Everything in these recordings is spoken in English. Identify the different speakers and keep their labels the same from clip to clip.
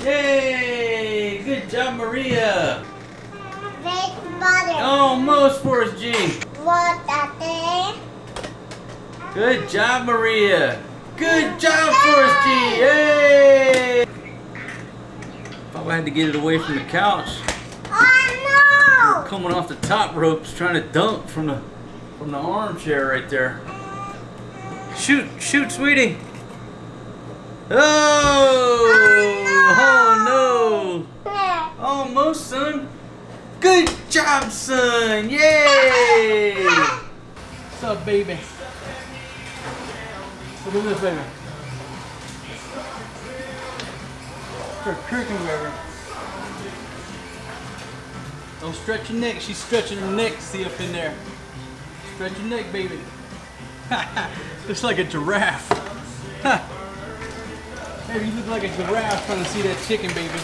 Speaker 1: Yay! Good job, Maria.
Speaker 2: Big butter.
Speaker 1: Almost Forrest G.
Speaker 2: What a thing.
Speaker 1: Good job, Maria. Good job, Forrest G. Yay! Papa had to get it away from the couch.
Speaker 2: Oh
Speaker 1: Coming off the top ropes, trying to dunk from the armchair right there. Shoot, shoot, sweetie. Oh! Oh no! Almost, son. Good job, son. Yay! What's up, baby? Look at this, baby. Start cooking, baby. Don't stretch your neck. She's stretching her neck. See up in there. Stretch your neck, baby. Looks like a giraffe. Baby, you look like a giraffe trying to see that chicken, baby.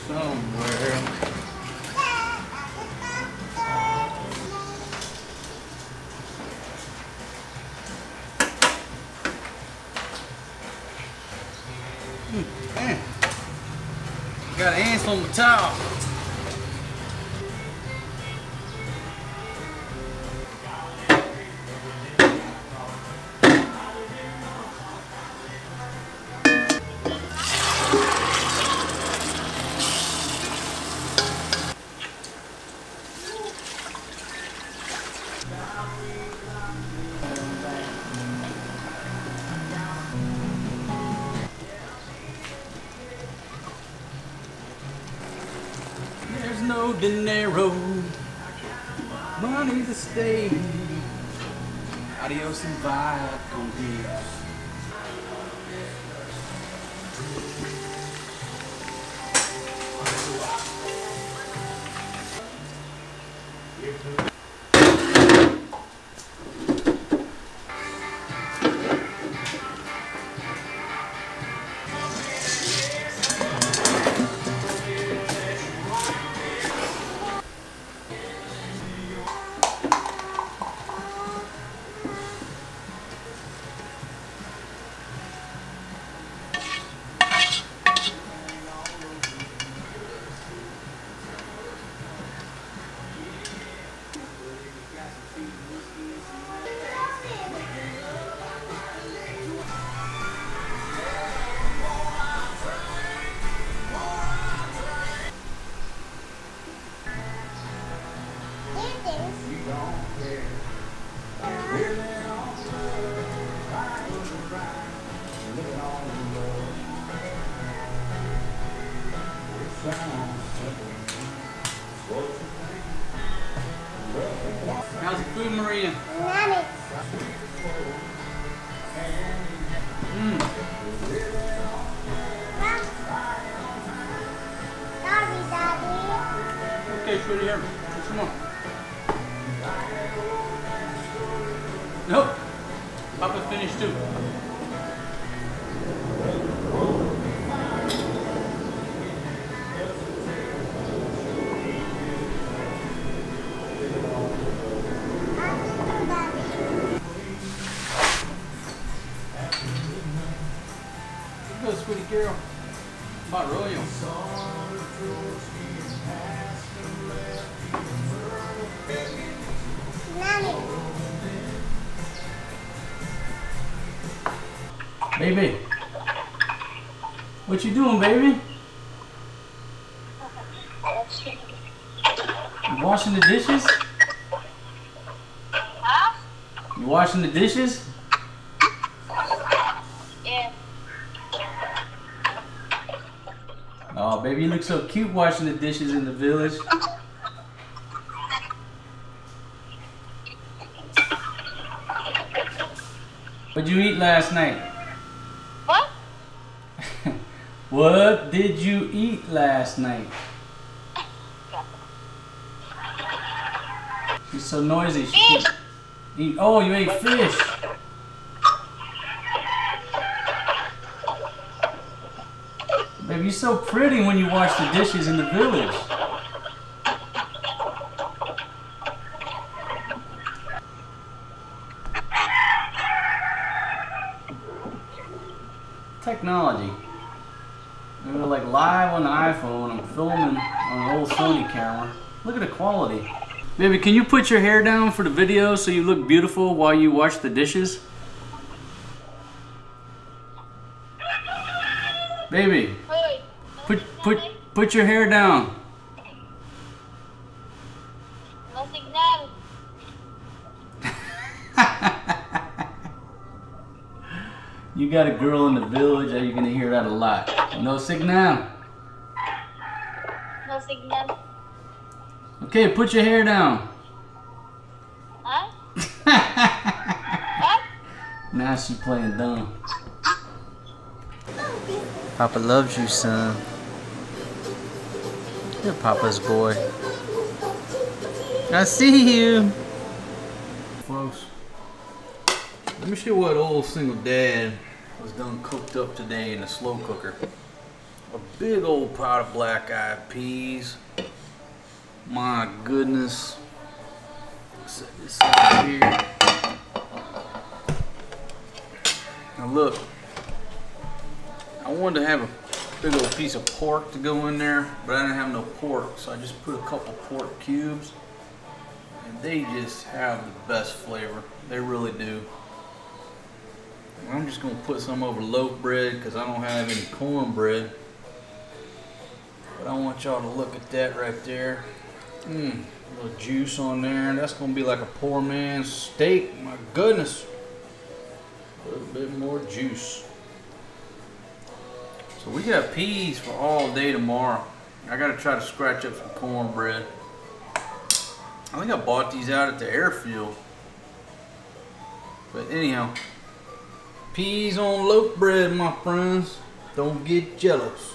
Speaker 1: Somewhere. Man. Got ants on the towel. There's no dinero, money to stay. Adios and bye con Dios. How's the food, Maria?
Speaker 2: Mommy. Daddy.
Speaker 1: Okay, sweetie, here. Come on. Nope. Papa's finished too. Go, sweetie girl. About royal.
Speaker 2: Mommy.
Speaker 1: Baby. What you doing, baby? You washing the dishes?
Speaker 3: Huh?
Speaker 1: You washing the dishes?
Speaker 3: Yeah.
Speaker 1: Oh, baby, you look so cute washing the dishes in the village. What'd you eat last night?
Speaker 3: What?
Speaker 1: What did you eat last night? She's so noisy. She
Speaker 3: Fish.
Speaker 1: can't eat. Oh, you ate fish. Baby, you're so pretty when you wash the dishes in the village. technology. We're like live on the iPhone. I'm filming on an old Sony camera. Look at the quality. Baby, can you put your hair down for the video so you look beautiful while you wash the dishes? Baby, put your hair down.
Speaker 2: No signal.
Speaker 1: You got a girl in the village, you're gonna hear that a lot. No signal.
Speaker 2: No signal.
Speaker 1: Okay, put your hair down.
Speaker 2: Huh? What?
Speaker 1: Now she playing dumb. Papa loves you, son. You're Papa's boy. I see you. Folks, let me show you what old single dad was done cooked up today in the slow cooker. A big old pot of black-eyed peas. My goodness. Set this up here. Now look, I wanted to have a big old piece of pork to go in there, but I didn't have no pork, so I just put a couple pork cubes, and they just have the best flavor. They really do. I'm just gonna put some over loaf bread because I don't have any cornbread. But I want y'all to look at that right there. A little juice on there. That's gonna be like a poor man's steak. My goodness. A little bit more juice. So we got peas for all day tomorrow. I gotta try to scratch up some cornbread. I think I bought these out at the airfield. But anyhow, peas on loaf bread, my friends. Don't get jealous.